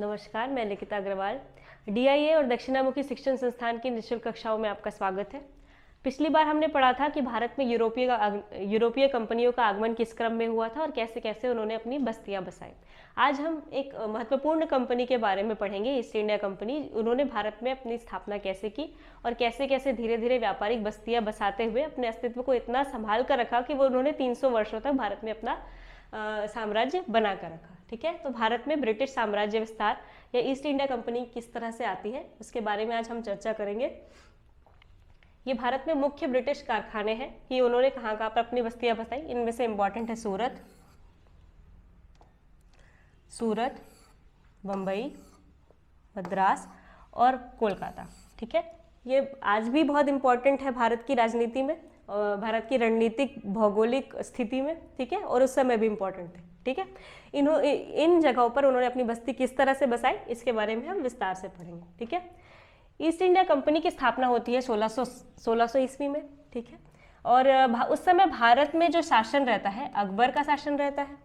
नमस्कार, मैं लिखिता अग्रवाल। डीआईए और दक्षिणामुखी शिक्षण संस्थान की निःशुल्क कक्षाओं में आपका स्वागत है। पिछली बार हमने पढ़ा था कि भारत में यूरोपीय कंपनियों का आगमन किस क्रम में हुआ था और कैसे कैसे उन्होंने अपनी बस्तियां बसाई। आज हम एक महत्वपूर्ण कंपनी के बारे में पढ़ेंगे, ईस्ट इंडिया कंपनी। उन्होंने भारत में अपनी स्थापना कैसे की और कैसे कैसे धीरे धीरे व्यापारिक बस्तियां बसाते हुए अपने अस्तित्व को इतना संभाल कर रखा कि वो उन्होंने 300 वर्षों तक भारत में अपना साम्राज्य बना कर रखा। ठीक है, तो भारत में ब्रिटिश साम्राज्य विस्तार या ईस्ट इंडिया कंपनी किस तरह से आती है उसके बारे में आज हम चर्चा करेंगे। ये भारत में मुख्य ब्रिटिश कारखाने हैं कि उन्होंने कहाँ कहाँ पर अपनी बस्तियां बसाई। इनमें से इंपॉर्टेंट है सूरत, बम्बई, मद्रास और कोलकाता। ठीक है, ये आज भी बहुत इंपॉर्टेंट है भारत की राजनीति में, भारत की रणनीतिक भौगोलिक स्थिति में। ठीक है, और उस समय भी इम्पोर्टेंट थे। ठीक है, इन जगहों पर उन्होंने अपनी बस्ती किस तरह से बसाई इसके बारे में हम विस्तार से पढ़ेंगे। ठीक है, ईस्ट इंडिया कंपनी की स्थापना होती है 1600 ईस्वी में। ठीक है, और उस समय भारत में जो शासन रहता है अकबर का शासन रहता है,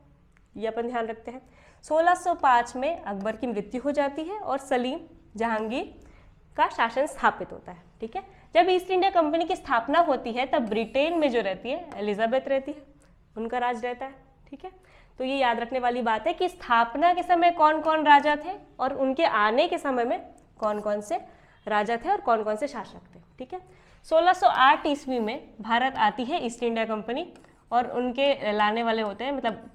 ये अपन ध्यान रखते हैं। 1605 में अकबर की मृत्यु हो जाती है और सलीम जहांगीर का शासन स्थापित होता है। ठीक है, जब ईस्ट इंडिया कंपनी की स्थापना होती है तब ब्रिटेन में जो रहती है एलिजाबेथ रहती है, उनका राज रहता है। ठीक है, तो ये याद रखने वाली बात है कि स्थापना के समय कौन कौन राजा थे और उनके आने के समय में कौन कौन से राजा थे और कौन कौन से शासक थे। ठीक है, 1608 ईस्वी में भारत आती है ईस्ट इंडिया कंपनी और उनके लाने वाले होते हैं, मतलब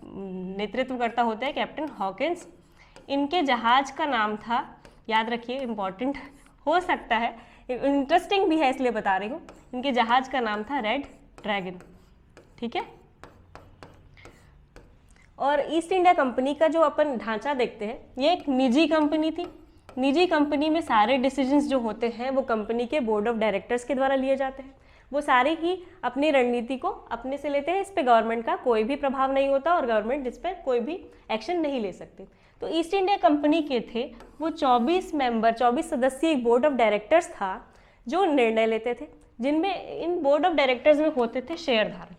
नेतृत्व करता होता है कैप्टन हॉकिंस। इनके जहाज का नाम था, याद रखिए, इंपॉर्टेंट हो सकता है, इंटरेस्टिंग भी है इसलिए बता रही हूँ। इनके जहाज का नाम था रेड ड्रैगन। ठीक है, और ईस्ट इंडिया कंपनी का जो अपन ढांचा देखते हैं, ये एक निजी कंपनी थी। निजी कंपनी में सारे डिसीजंस जो होते हैं वो कंपनी के बोर्ड ऑफ डायरेक्टर्स के द्वारा लिए जाते हैं। वो सारे ही अपनी रणनीति को अपने से लेते हैं, इस पे गवर्नमेंट का कोई भी प्रभाव नहीं होता और गवर्नमेंट इस पर कोई भी एक्शन नहीं ले सकती। तो ईस्ट इंडिया कंपनी के थे वो 24 सदस्यीय बोर्ड ऑफ डायरेक्टर्स था जो निर्णय लेते थे, जिनमें इन बोर्ड ऑफ डायरेक्टर्स में होते थे शेयरधारक,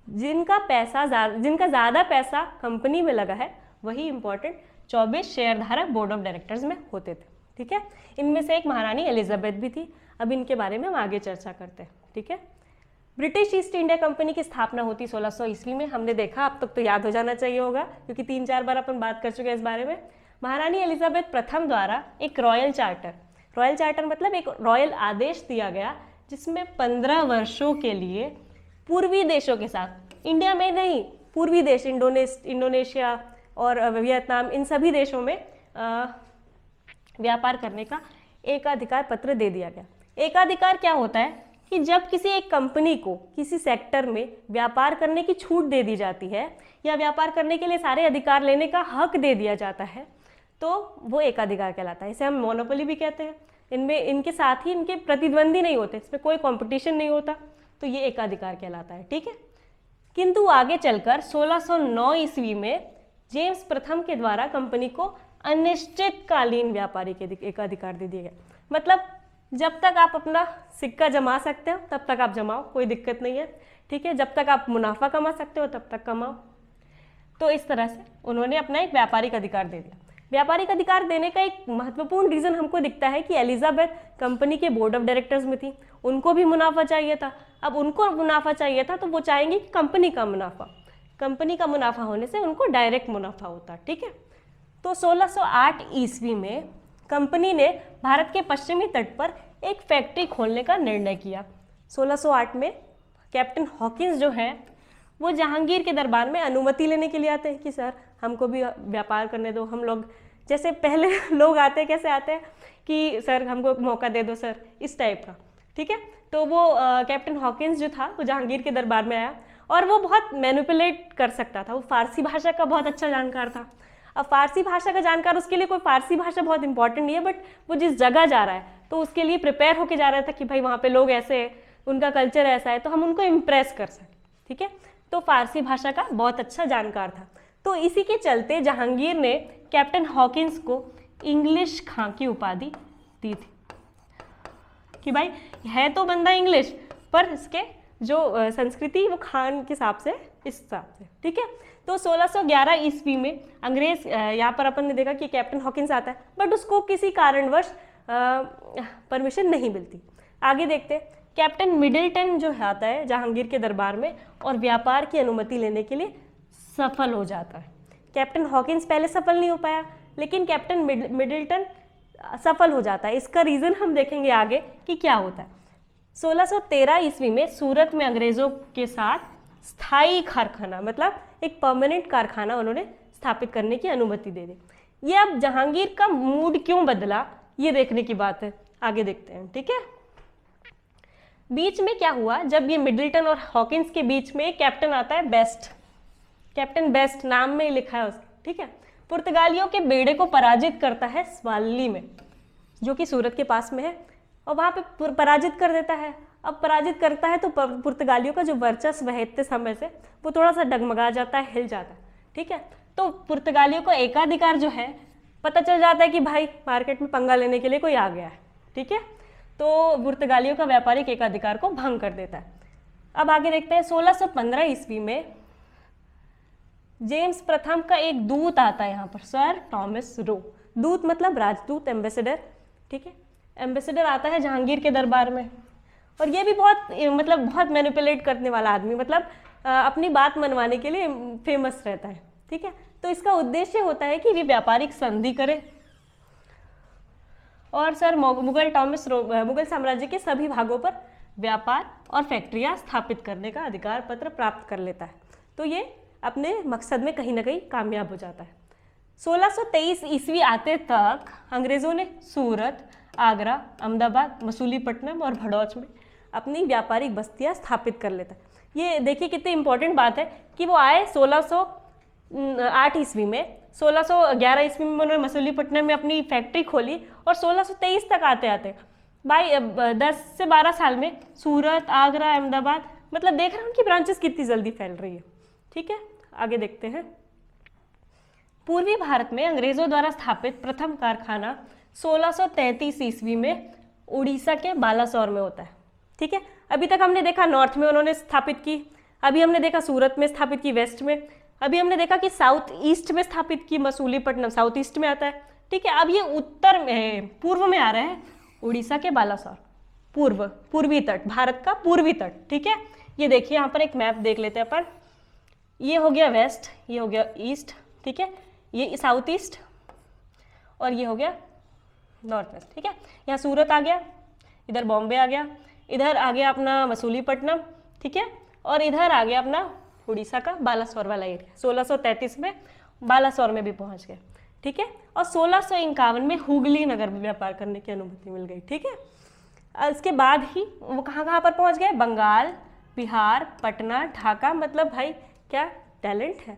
जिनका ज़्यादा पैसा कंपनी में लगा है वही इंपॉर्टेंट 24 शेयरधारक बोर्ड ऑफ डायरेक्टर्स में होते थे। ठीक है, इनमें से एक महारानी एलिजाबेथ भी थी। अब इनके बारे में हम आगे चर्चा करते हैं। ठीक है, ब्रिटिश ईस्ट इंडिया कंपनी की स्थापना होती 1600 ईस्वी में। हमने देखा, अब तक तो याद हो जाना चाहिए होगा क्योंकि 3-4 बार अपन बात कर चुके हैं इस बारे में। महारानी एलिजाबेथ प्रथम द्वारा एक रॉयल चार्टर मतलब एक रॉयल आदेश दिया गया जिसमें 15 वर्षों के लिए पूर्वी देशों के साथ, इंडिया में नहीं, पूर्वी देश इंडोनेशिया और वियतनाम, इन सभी देशों में व्यापार करने का एकाधिकार पत्र दे दिया गया। एकाधिकार क्या होता है कि जब किसी एक कंपनी को किसी सेक्टर में व्यापार करने की छूट दे दी जाती है या व्यापार करने के लिए सारे अधिकार लेने का हक दे दिया जाता है तो वो एकाधिकार कहलाता है। इसे हम मोनोपोली भी कहते हैं। इनमें इनके साथ ही इनके प्रतिद्वंदी नहीं होते, इसमें कोई कंपटीशन नहीं होता, तो ये एकाधिकार कहलाता है। ठीक है, किंतु आगे चलकर 1609 ईस्वी में जेम्स प्रथम के द्वारा कंपनी को अनिश्चितकालीन व्यापारिक एकाधिकार दे दिया गया। मतलब जब तक आप अपना सिक्का जमा सकते हो तब तक आप जमाओ, कोई दिक्कत नहीं है। ठीक है, जब तक आप मुनाफा कमा सकते हो तब तक कमाओ। तो इस तरह से उन्होंने अपना एक व्यापारिक अधिकार दे दिया। व्यापारिक अधिकार देने का एक महत्वपूर्ण रीजन हमको दिखता है कि एलिजाबेथ कंपनी के बोर्ड ऑफ डायरेक्टर्स में थी, उनको भी मुनाफा चाहिए था। अब उनको मुनाफा चाहिए था तो वो चाहेंगे कि कंपनी का मुनाफा होने से उनको डायरेक्ट मुनाफा होता। ठीक है, तो 1608 ईस्वी में कंपनी ने भारत के पश्चिमी तट पर एक फैक्ट्री खोलने का निर्णय किया। 1608 में कैप्टन हॉकिंस जो है वो जहांगीर के दरबार में अनुमति लेने के लिए आते हैं कि सर हमको भी व्यापार करने दो। हम लोग जैसे पहले लोग आते हैं, कैसे आते हैं कि सर हमको मौका दे दो सर, इस टाइप का। ठीक है, तो वो कैप्टन हॉकिंस जो था वो जहांगीर के दरबार में आया और वो बहुत मैनिपुलेट कर सकता था। वो फारसी भाषा का बहुत अच्छा जानकार था। अब फारसी भाषा का जानकार, उसके लिए कोई फारसी भाषा बहुत इंपॉर्टेंट नहीं है, बट वो जिस जगह जा रहा है तो उसके लिए प्रिपेयर होके जा रहा था कि भाई वहाँ पे लोग ऐसे हैं, उनका कल्चर ऐसा है, तो हम उनको इम्प्रेस कर सकें। ठीक है, तो फारसी भाषा का बहुत अच्छा जानकार था। तो इसी के चलते जहांगीर ने कैप्टन हॉकिंस को इंग्लिश खां की उपाधि दी थी कि भाई है तो बंदा इंग्लिश पर इसके जो संस्कृति वो खान के हिसाब से, इस हिसाब से, ठीक है। तो 1611 ईस्वी में अंग्रेज, यहाँ पर अपन ने देखा कि कैप्टन हॉकिंस आता है, बट उसको किसी कारणवश परमिशन नहीं मिलती। आगे देखते हैं, कैप्टन मिडिल्टन जो आता है जहांगीर के दरबार में और व्यापार की अनुमति लेने के लिए सफल हो जाता है। कैप्टन हॉकिंस पहले सफल नहीं हो पाया, लेकिन कैप्टन मिडिल्टन सफल हो जाता है। इसका रीज़न हम देखेंगे आगे कि क्या होता है। 1613 ईस्वी में सूरत में अंग्रेज़ों के साथ स्थायी कारखाना, मतलब एक परमानेंट कारखाना उन्होंने स्थापित करने की अनुमति दे दी। ये अब जहांगीर का मूड क्यों बदला, ये देखने की बात है, आगे देखते हैं, ठीक है। बीच में क्या हुआ, जब ये मिडिल्टन और हॉकिंस के बीच में एक कैप्टन आता है, बेस्ट, कैप्टन बेस्ट नाम में ही लिखा है उसका, ठीक है। पुर्तगालियों के बेड़े को पराजित करता है स्वाली में, जो कि सूरत के पास में है, और वहाँ पे पराजित कर देता है। अब पराजित करता है तो पुर्तगालियों का जो वर्चस्व है इतने समय से वो थोड़ा सा डगमगा जाता है, हिल जाता है, ठीक है। तो पुर्तगालियों को एकाधिकार जो है पता चल जाता है कि भाई मार्केट में पंगा लेने के लिए कोई आ गया है, ठीक है। तो पुर्तगालियों का व्यापारिक एकाधिकार को भंग कर देता है। अब आगे देखते हैं, 1615 ईस्वी में जेम्स प्रथम का एक दूत आता है यहाँ पर, सर थॉमस रो। दूत मतलब राजदूत, एम्बेसडर, ठीक है। एम्बेसडर आता है जहांगीर के दरबार में, और ये भी बहुत मैनिपुलेट करने वाला आदमी, मतलब अपनी बात मनवाने के लिए फेमस रहता है, ठीक है। तो इसका उद्देश्य होता है कि वे व्यापारिक संधि करें और सर मुगल साम्राज्य के सभी भागों पर व्यापार और फैक्ट्रियां स्थापित करने का अधिकार पत्र प्राप्त कर लेता है। तो ये अपने मकसद में कहीं ना कहीं कामयाब हो जाता है। 1623 ईस्वी आते तक अंग्रेज़ों ने सूरत, आगरा, अहमदाबाद, मसूलीपट्टनम और भड़ौच में अपनी व्यापारिक बस्तियां स्थापित कर लेता है। ये देखिए कितनी इंपॉर्टेंट बात है कि वो आए 1608 ईस्वी में, 1611 ईस्वी में उन्होंने मसूलीपट्टनम में अपनी फैक्ट्री खोली, और 1623 तक आते आते भाई 10 से 12 साल में सूरत, आगरा, अहमदाबाद, मतलब देख रहे हैं उनकी ब्रांचेस कितनी जल्दी फैल रही है, ठीक है। आगे देखते हैं, पूर्वी भारत में अंग्रेजों द्वारा स्थापित प्रथम कारखाना 1633 ईस्वी में उड़ीसा के बालासोर में होता है, ठीक है। अभी तक हमने देखा नॉर्थ में उन्होंने स्थापित की, अभी हमने देखा सूरत में स्थापित की, वेस्ट में, अभी हमने देखा कि साउथ ईस्ट में स्थापित की, मसूलीपट्टनम साउथ ईस्ट में आता है, ठीक है। अब ये उत्तर में, पूर्व में आ रहा है, उड़ीसा के बालासोर, पूर्वी तट, भारत का पूर्वी तट, ठीक है। ये देखिए यहाँ पर एक मैप देख लेते हैं अपन, ये हो गया वेस्ट, ये हो गया ईस्ट, ठीक है, ये साउथ ईस्ट, और ये हो गया नॉर्थ वेस्ट, ठीक है। यहाँ सूरत आ गया, इधर बॉम्बे आ गया, इधर आ गया अपना मसूलीपट्टनम, ठीक है, और इधर आ गया अपना उड़ीसा का बालासोर वाला एरिया। 1633 में बालासोर में भी पहुंच गए, ठीक है। और 1651 में हुगली नगर में व्यापार करने की अनुमति मिल गई, ठीक है। इसके बाद ही वो कहाँ पर पहुंच गए, बंगाल, बिहार, पटना, ढाका, मतलब भाई क्या टैलेंट है।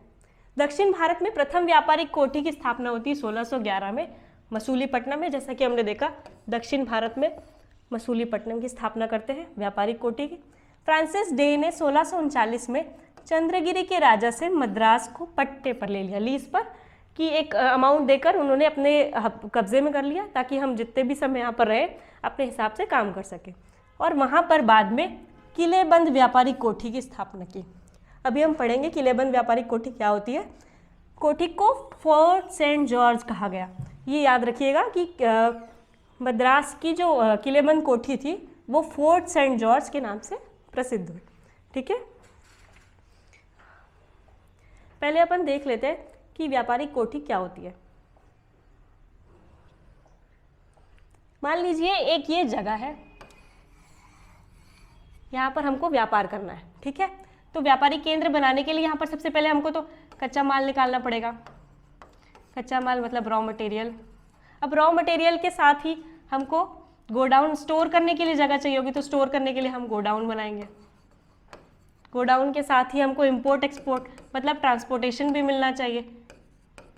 दक्षिण भारत में प्रथम व्यापारिक कोठी की स्थापना होती है 1611 में मसूलीपट्टनम में, जैसा कि हमने देखा दक्षिण भारत में मसूलीपट्टनम की स्थापना करते हैं व्यापारिक कोठी की। फ्रांसिस डे ने 1639 में चंद्रगिरी के राजा से मद्रास को पट्टे पर ले लिया, लीज पर, कि एक अमाउंट देकर उन्होंने अपने कब्जे में कर लिया, ताकि हम जितने भी समय यहाँ पर रहे अपने हिसाब से काम कर सके। और वहाँ पर बाद में किलेबंद व्यापारिक कोठी की स्थापना की। अभी हम पढ़ेंगे किलेबंद व्यापारिक कोठी क्या होती है। कोठी को फोर्ट सेंट जॉर्ज कहा गया। ये याद रखिएगा कि मद्रास की जो किलेबंद कोठी थी वो फोर्ट सेंट जॉर्ज के नाम से प्रसिद्ध हुई, ठीक है। पहले अपन देख लेते हैं कि व्यापारिक कोठी क्या होती है। मान लीजिए एक ये जगह है, यहाँ पर हमको व्यापार करना है, ठीक है। तो व्यापारिक केंद्र बनाने के लिए यहाँ पर सबसे पहले हमको तो कच्चा माल निकालना पड़ेगा। कच्चा माल मतलब रॉ मटेरियल। अब रॉ मटेरियल के साथ ही हमको गोडाउन, स्टोर करने के लिए जगह चाहिए होगी, तो स्टोर करने के लिए हम गोडाउन बनाएंगे। गोडाउन के साथ ही हमको इंपोर्ट एक्सपोर्ट मतलब ट्रांसपोर्टेशन भी मिलना चाहिए।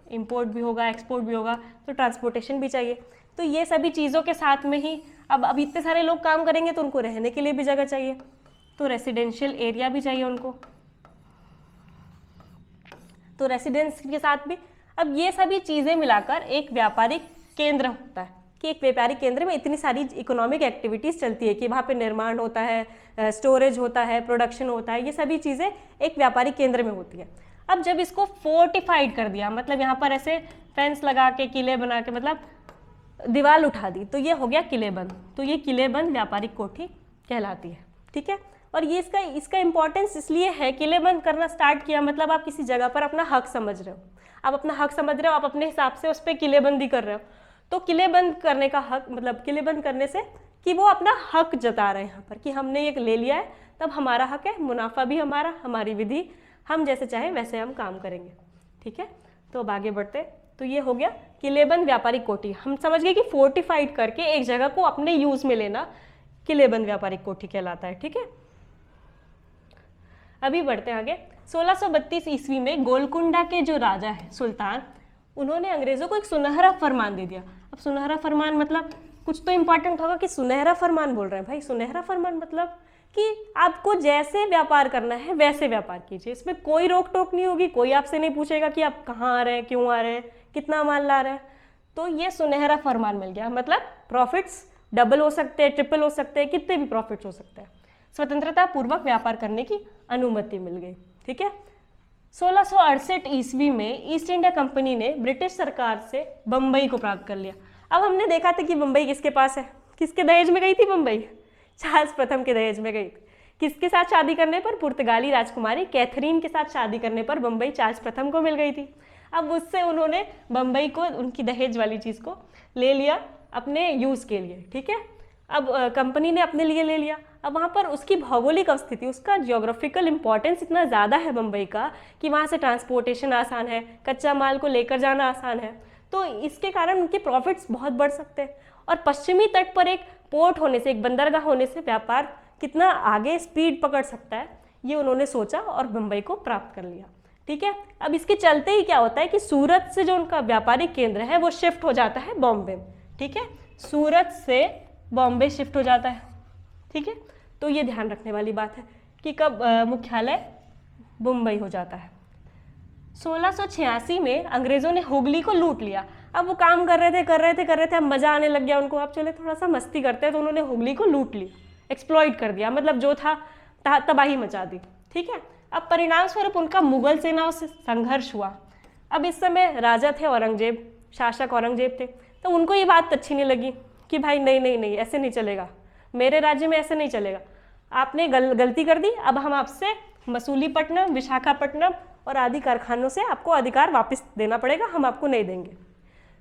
इंपोर्ट भी होगा, एक्सपोर्ट भी होगा, तो ट्रांसपोर्टेशन भी चाहिए। तो ये सभी चीज़ों के साथ में ही अब इतने सारे लोग काम करेंगे तो उनको रहने के लिए भी जगह चाहिए, तो रेसिडेंशियल एरिया भी चाहिए उनको, तो रेसिडेंस के साथ भी। अब ये सभी चीज़ें मिलाकर एक व्यापारिक केंद्र होता है, कि एक व्यापारिक केंद्र में इतनी सारी इकोनॉमिक एक्टिविटीज़ चलती है कि वहाँ पे निर्माण होता है, स्टोरेज होता है, प्रोडक्शन होता है, ये सभी चीज़ें एक व्यापारिक केंद्र में होती है। अब जब इसको फोर्टिफाइड कर दिया, मतलब यहाँ पर ऐसे फेंस लगा के, किले बना के, मतलब दीवार उठा दी, तो ये हो गया किलेबंद। तो ये किलेबंद व्यापारिक कोठी कहलाती है। ठीक है, और ये इसका इंपॉर्टेंस इसलिए है, किलेबंद करना स्टार्ट किया मतलब आप किसी जगह पर अपना हक समझ रहे हो, आप अपना हक समझ रहे हो, आप अपने हिसाब से उस पर किलेबंदी कर रहे हो। तो किलेबंद करने का हक मतलब किलेबंद करने से कि वो अपना हक जता रहे हैं यहाँ पर कि हमने ये ले लिया है, तब हमारा हक है, मुनाफा भी हमारा, हमारी विधि, हम जैसे चाहे वैसे हम काम करेंगे। ठीक है, तो अब आगे बढ़ते। तो ये हो गया किलेबंद व्यापारिक कोठी। हम समझ गए कि फोर्टिफाइड करके एक जगह को अपने यूज में लेना किलेबंद व्यापारिक कोठी कहलाता है। ठीक है, अभी बढ़ते हैं आगे। 1632 ईस्वी में गोलकुंडा के जो राजा है सुल्तान, उन्होंने अंग्रेजों को एक सुनहरा फरमान दे दिया। अब सुनहरा फरमान मतलब कुछ तो इंपॉर्टेंट होगा कि सुनहरा फरमान बोल रहे हैं भाई। सुनहरा फरमान मतलब कि आपको जैसे व्यापार करना है वैसे व्यापार कीजिए, इसमें कोई रोक टोक नहीं होगी, कोई आपसे नहीं पूछेगा कि आप कहाँ आ रहे हैं, क्यों आ रहे हैं, कितना माल ला रहे हैं। तो ये सुनहरा फरमान मिल गया, मतलब प्रॉफिट्स डबल हो सकते हैं, ट्रिपल हो सकते हैं, कितने भी प्रॉफिट्स हो सकते हैं। स्वतंत्रता पूर्वक व्यापार करने की अनुमति मिल गई। ठीक है, 1668 ईस्वी में ईस्ट इंडिया कंपनी ने ब्रिटिश सरकार से बम्बई को प्राप्त कर लिया। अब हमने देखा था कि बम्बई किसके पास है, किसके दहेज में गई थी बम्बई? चार्ल्स प्रथम के दहेज में गई थी। किसके साथ शादी करने पर? पुर्तगाली राजकुमारी कैथरीन के साथ शादी करने पर बम्बई चार्ल्स प्रथम को मिल गई थी। अब उससे उन्होंने बम्बई को, उनकी दहेज वाली चीज़ को ले लिया अपने यूज़ के लिए। ठीक है, अब कंपनी ने अपने लिए ले लिया। अब वहाँ पर उसकी भौगोलिक अवस्थिति, उसका जियोग्राफिकल इंपॉर्टेंस इतना ज़्यादा है बम्बई का कि वहाँ से ट्रांसपोर्टेशन आसान है, कच्चा माल को लेकर जाना आसान है, तो इसके कारण उनके प्रॉफिट्स बहुत बढ़ सकते हैं। और पश्चिमी तट पर एक पोर्ट होने से, एक बंदरगाह होने से व्यापार कितना आगे स्पीड पकड़ सकता है, ये उन्होंने सोचा और बम्बई को प्राप्त कर लिया। ठीक है, अब इसके चलते ही क्या होता है कि सूरत से जो उनका व्यापारिक केंद्र है वो शिफ्ट हो जाता है बॉम्बे। ठीक है, सूरत से बॉम्बे शिफ्ट हो जाता है। ठीक है, तो ये ध्यान रखने वाली बात है कि कब मुख्यालय मुंबई हो जाता है। 1686 में अंग्रेजों ने हुगली को लूट लिया। अब वो काम कर रहे थे, अब मजा आने लग गया उनको, अब चले थोड़ा सा मस्ती करते हैं, तो उन्होंने हुगली को लूट लिया, एक्सप्लॉइट कर दिया, मतलब जो था तबाही मचा दी। ठीक है, अब परिणाम स्वरूप उनका मुगल सेनाओं से संघर्ष हुआ। अब इस समय राजा थे औरंगजेब, शासक औरंगजेब थे, तो उनको ये बात अच्छी नहीं लगी कि भाई नहीं ऐसे नहीं चलेगा, मेरे राज्य में ऐसे नहीं चलेगा, आपने गलती कर दी, अब हम आपसे मसूलीपट्टनम, विशाखापट्टनम और आदि कारखानों से आपको अधिकार वापस देना पड़ेगा, हम आपको नहीं देंगे।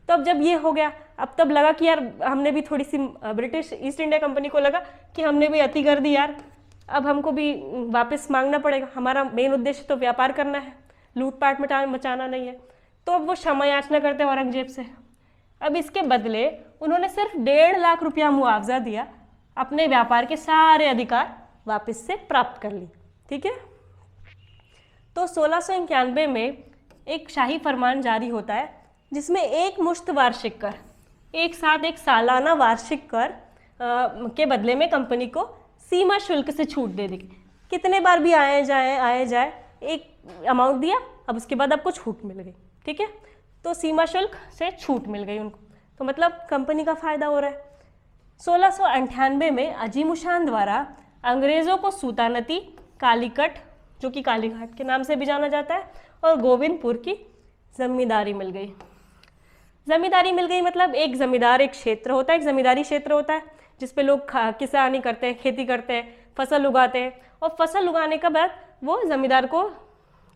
तो अब जब ये हो गया, अब तब लगा कि यार हमने भी थोड़ी सी, ब्रिटिश ईस्ट इंडिया कंपनी को लगा कि हमने भी अति कर दी यार, अब हमको भी वापस मांगना पड़ेगा, हमारा मेन उद्देश्य तो व्यापार करना है, लूटपाट मचाना नहीं है। तो अब वो क्षमा याचना करते हैं औरंगजेब से। अब इसके बदले उन्होंने सिर्फ 1.5 लाख रुपया मुआवजा दिया, अपने व्यापार के सारे अधिकार वापस से प्राप्त कर ली। ठीक है, तो 1691 में एक शाही फरमान जारी होता है जिसमें एक मुश्त वार्षिक कर, एक साथ एक सालाना वार्षिक कर के बदले में कंपनी को सीमा शुल्क से छूट दे दी। कितने बार भी आए जाए एक अमाउंट दिया, अब उसके बाद आपको छूट मिल गई। ठीक है, तो सीमा शुल्क से छूट मिल गई उनको, तो मतलब कंपनी का फायदा हो रहा है। 1698 में अजीमुशान द्वारा अंग्रेज़ों को सूतानती, कालीकट, जो कि कालीघाट के नाम से भी जाना जाता है, और गोविंदपुर की जमींदारी मिल गई। जमींदारी मिल गई मतलब एक जमींदार, एक क्षेत्र होता है, एक जमींदारी क्षेत्र होता है जिसपे लोग किसानी करते हैं, खेती करते हैं, फसल उगाते हैं, और फसल उगाने के बाद वो जमींदार को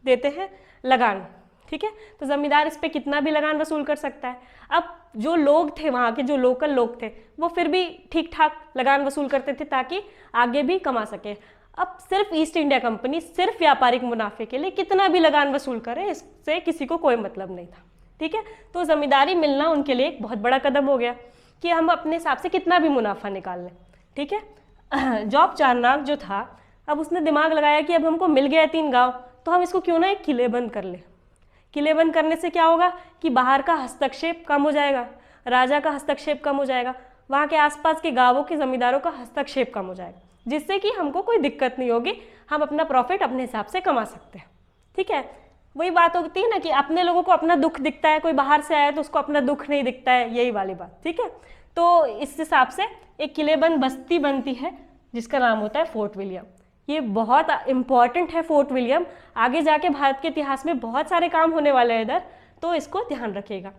देते हैं लगान। ठीक है, तो जमींदार इस पे कितना भी लगान वसूल कर सकता है। अब जो लोग थे, वहाँ के जो लोकल लोग थे, वो फिर भी ठीक ठाक लगान वसूल करते थे ताकि आगे भी कमा सके। अब सिर्फ ईस्ट इंडिया कंपनी सिर्फ व्यापारिक मुनाफे के लिए कितना भी लगान वसूल करे, इससे किसी को कोई मतलब नहीं था। ठीक है, तो जमींदारी मिलना उनके लिए एक बहुत बड़ा कदम हो गया कि हम अपने हिसाब से कितना भी मुनाफा निकाल लें। ठीक है, जॉब चारनाक जो था, अब उसने दिमाग लगाया कि अब हमको मिल गया 3 गाँव, तो हम इसको क्यों ना एक किले बंद कर ले। किले बंद करने से क्या होगा कि बाहर का हस्तक्षेप कम हो जाएगा, राजा का हस्तक्षेप कम हो जाएगा, वहाँ के आसपास के गांवों के जमींदारों का हस्तक्षेप कम हो जाएगा, जिससे कि हमको कोई दिक्कत नहीं होगी, हम अपना प्रॉफिट अपने हिसाब से कमा सकते हैं। ठीक है, वही बात होती है ना कि अपने लोगों को अपना दुख दिखता है, कोई बाहर से आया तो उसको अपना दुख नहीं दिखता है, यही वाली बात। ठीक है, तो इस हिसाब से एक किलेबंद बस्ती बनती है जिसका नाम होता है फोर्ट विलियम। ये बहुत इंपॉर्टेंट है फोर्ट विलियम, आगे जाके भारत के इतिहास में बहुत सारे काम होने वाले हैं इधर, तो इसको ध्यान रखिएगा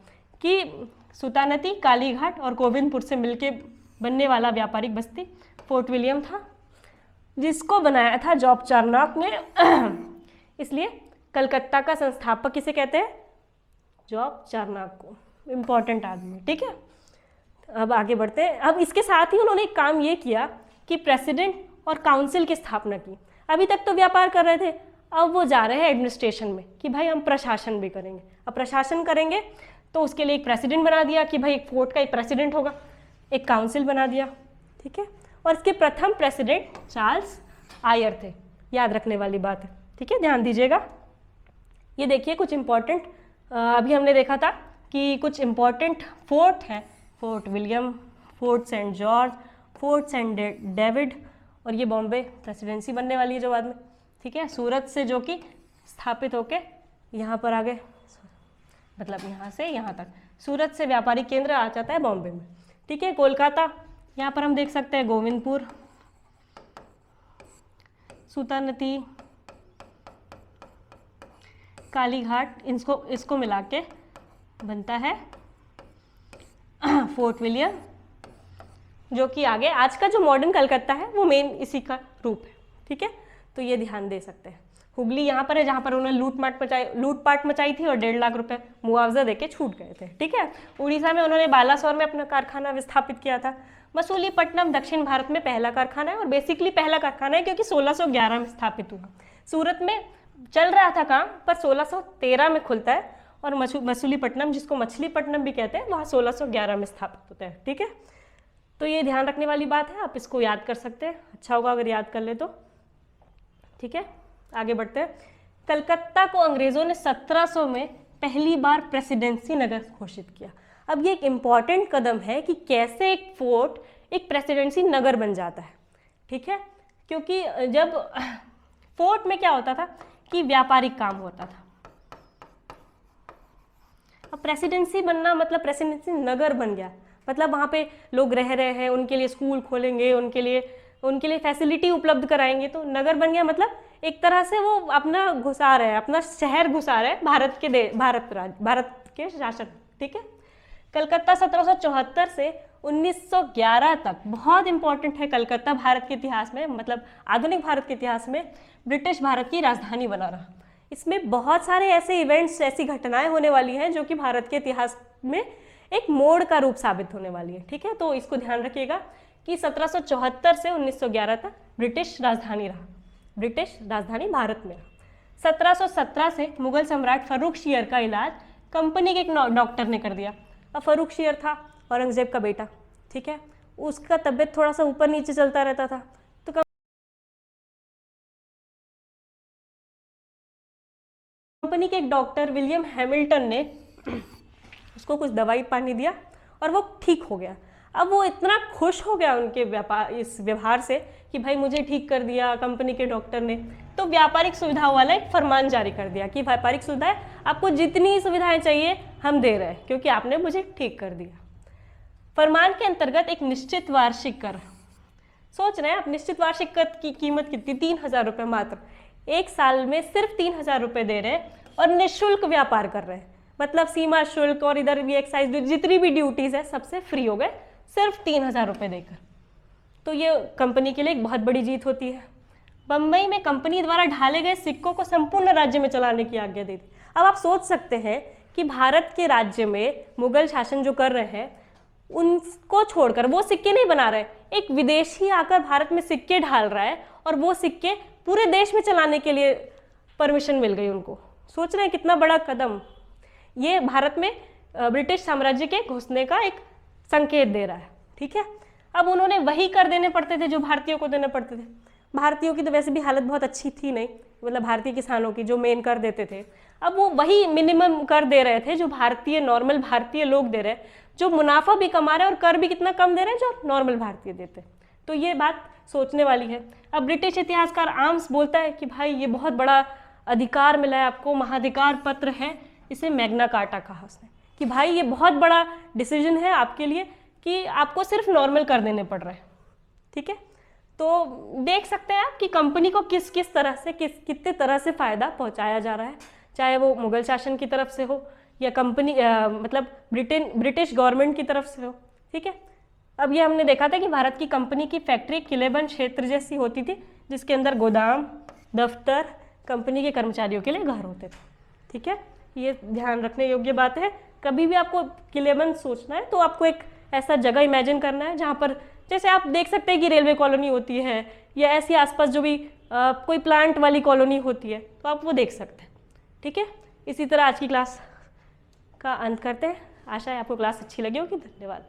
कि सुल्तानती, कालीघाट और गोविंदपुर से मिलके बनने वाला व्यापारिक बस्ती फोर्ट विलियम था, जिसको बनाया था जॉब चार्नॉक ने। इसलिए कलकत्ता का संस्थापक किसे कहते हैं? जॉब चार्नॉक को, इम्पॉर्टेंट आदमी। ठीक है, अब आगे बढ़ते हैं। अब इसके साथ ही उन्होंने एक काम ये किया कि प्रेसिडेंट और काउंसिल की स्थापना की। अभी तक तो व्यापार कर रहे थे, अब वो जा रहे हैं एडमिनिस्ट्रेशन में कि भाई हम प्रशासन भी करेंगे। अब प्रशासन करेंगे तो उसके लिए एक प्रेसिडेंट बना दिया कि भाई एक फोर्ट का एक प्रेसिडेंट होगा, एक काउंसिल बना दिया। ठीक है, और इसके प्रथम प्रेसिडेंट चार्ल्स आयर थे, याद रखने वाली बात है। ठीक है, ध्यान दीजिएगा। ये देखिए कुछ इम्पोर्टेंट, अभी हमने देखा था कि कुछ इम्पोर्टेंट फोर्ट हैं, Fort William, Fort Saint George, Fort Saint David, और ये बॉम्बे प्रेसिडेंसी बनने वाली है जो बाद में। ठीक है, सूरत से जो कि स्थापित होके यहाँ पर आगे, मतलब यहाँ से यहाँ तक, सूरत से व्यापारिक केंद्र आ जाता है बॉम्बे में। ठीक है, कोलकाता, यहाँ पर हम देख सकते हैं गोविंदपुर, सुल्तानती, कालीघाट, इसको मिला के बनता है फोर्ट विलियम, जो कि आगे आज का जो मॉडर्न कलकत्ता है वो मेन इसी का रूप है। ठीक है, तो ये ध्यान दे सकते हैं। हुगली यहाँ पर है जहाँ पर उन्होंने लूटपाट मचाई थी और 1.5 लाख रुपए मुआवजा देके छूट गए थे। ठीक है, उड़ीसा में उन्होंने बालासोर में अपना कारखाना विस्थापित किया था। मसूलीपट्टनम दक्षिण भारत में पहला कारखाना है, और बेसिकली पहला कारखाना है क्योंकि 1611 में स्थापित हुआ। सूरत में चल रहा था काम, पर 1613 में खुलता है, और मसूलीपट्टनम, जिसको मछलीपट्टनम भी कहते हैं, वहाँ 1611 में स्थापित होता है। ठीक है, तो ये ध्यान रखने वाली बात है, आप इसको याद कर सकते हैं, अच्छा होगा अगर याद कर ले तो। ठीक है, आगे बढ़ते हैं। कलकत्ता को अंग्रेजों ने 1700 में पहली बार प्रेसिडेंसी नगर घोषित किया। अब ये एक इम्पॉर्टेंट कदम है कि कैसे एक फोर्ट एक प्रेसिडेंसी नगर बन जाता है। ठीक है, क्योंकि जब फोर्ट में क्या होता था कि व्यापारिक काम होता था, अब प्रेसिडेंसी बनना मतलब प्रेसिडेंसी नगर बन गया, मतलब वहाँ पे लोग रह रहे हैं, उनके लिए स्कूल खोलेंगे, उनके लिए फैसिलिटी उपलब्ध कराएंगे, तो नगर बन गया। मतलब एक तरह से वो अपना घुसा रहे हैं, अपना शहर घुसा रहे हैं भारत के शासन। ठीक है, कलकत्ता 1774 से 1911 तक, बहुत इंपॉर्टेंट है कलकत्ता भारत के इतिहास में, मतलब आधुनिक भारत के इतिहास में ब्रिटिश भारत की राजधानी बना रहा। इसमें बहुत सारे ऐसे इवेंट्स, ऐसी घटनाएं होने वाली हैं जो कि भारत के इतिहास में एक मोड़ का रूप साबित होने वाली है। ठीक है, तो इसको ध्यान रखिएगा कि 1774 से 1911 तक ब्रिटिश राजधानी रहा, ब्रिटिश राजधानी भारत में रहा। 1717 से मुगल सम्राट फर्रुखशियर का इलाज कंपनी के एक डॉक्टर ने कर दिया। अब फर्रुखशियर था औरंगजेब का बेटा। ठीक है, उसका तबीयत थोड़ा सा ऊपर नीचे चलता रहता था, तो कंपनी के एक डॉक्टर विलियम हैमिल्टन ने उसको कुछ दवाई पानी दिया और वो ठीक हो गया। अब वो इतना खुश हो गया उनके इस व्यवहार से कि भाई मुझे ठीक कर दिया कंपनी के डॉक्टर ने, तो व्यापारिक सुविधाओं वाला एक फरमान जारी कर दिया कि व्यापारिक सुविधाएं, आपको जितनी सुविधाएं चाहिए हम दे रहे हैं क्योंकि आपने मुझे ठीक कर दिया। फरमान के अंतर्गत एक निश्चित वार्षिक कर, सोच रहे हैं आप, निश्चित वार्षिक कर की कीमत कितनी? 3000 रुपये मात्र। एक साल में सिर्फ 3000 रुपये दे रहे हैं और निःशुल्क व्यापार कर रहे हैं, मतलब सीमा शुल्क और इधर भी एक्साइज जितनी भी ड्यूटीज है सबसे फ्री हो गए सिर्फ 3000 रुपये देकर। तो ये कंपनी के लिए एक बहुत बड़ी जीत होती है। बम्बई में कंपनी द्वारा ढाले गए सिक्कों को संपूर्ण राज्य में चलाने की आज्ञा दे दी। अब आप सोच सकते हैं कि भारत के राज्य में मुगल शासन जो कर रहे हैं उनको छोड़कर वो सिक्के नहीं बना रहे, एक विदेशी आकर भारत में सिक्के ढाल रहा है और वो सिक्के पूरे देश में चलाने के लिए परमिशन मिल गई उनको। सोच रहे हैं कितना बड़ा कदम ये भारत में ब्रिटिश साम्राज्य के घुसने का एक संकेत दे रहा है। ठीक है, अब उन्होंने वही कर देने पड़ते थे जो भारतीयों को देने पड़ते थे। भारतीयों की तो वैसे भी हालत बहुत अच्छी थी नहीं, मतलब भारतीय किसानों की जो मेन कर देते थे, अब वो वही मिनिमम कर दे रहे थे जो भारतीय नॉर्मल भारतीय लोग दे रहे हैं, जो मुनाफा भी कमा रहे हैं और कर भी कितना कम दे रहे हैं जो नॉर्मल भारतीय देते हैं। तो ये बात सोचने वाली है। अब ब्रिटिश इतिहासकार आर्म्स बोलता है कि भाई ये बहुत बड़ा अधिकार मिला है आपको, महाधिकार पत्र है, इसे मैग्ना कार्टा कहा उसने, कि भाई ये बहुत बड़ा डिसीजन है आपके लिए कि आपको सिर्फ नॉर्मल कर देने पड़ रहे हैं। ठीक है, तो देख सकते हैं आप कि कंपनी को किस किस तरह से कितने तरह से फ़ायदा पहुंचाया जा रहा है, चाहे वो मुगल शासन की तरफ से हो या कंपनी मतलब ब्रिटिश गवर्नमेंट की तरफ से हो। ठीक है, अब ये हमने देखा था कि भारत की कंपनी की फैक्ट्री किलेबंद क्षेत्र जैसी होती थी, जिसके अंदर गोदाम, दफ्तर, कंपनी के कर्मचारियों के लिए घर होते थे। ठीक है, ये ध्यान रखने योग्य बात है। कभी भी आपको किलेबंद सोचना है तो आपको एक ऐसा जगह इमेजिन करना है जहाँ पर, जैसे आप देख सकते हैं कि रेलवे कॉलोनी होती है या ऐसी आसपास जो भी कोई प्लांट वाली कॉलोनी होती है, तो आप वो देख सकते हैं। ठीक है, इसी तरह आज की क्लास का अंत करते हैं। आशा है आपको क्लास अच्छी लगी होगी। धन्यवाद।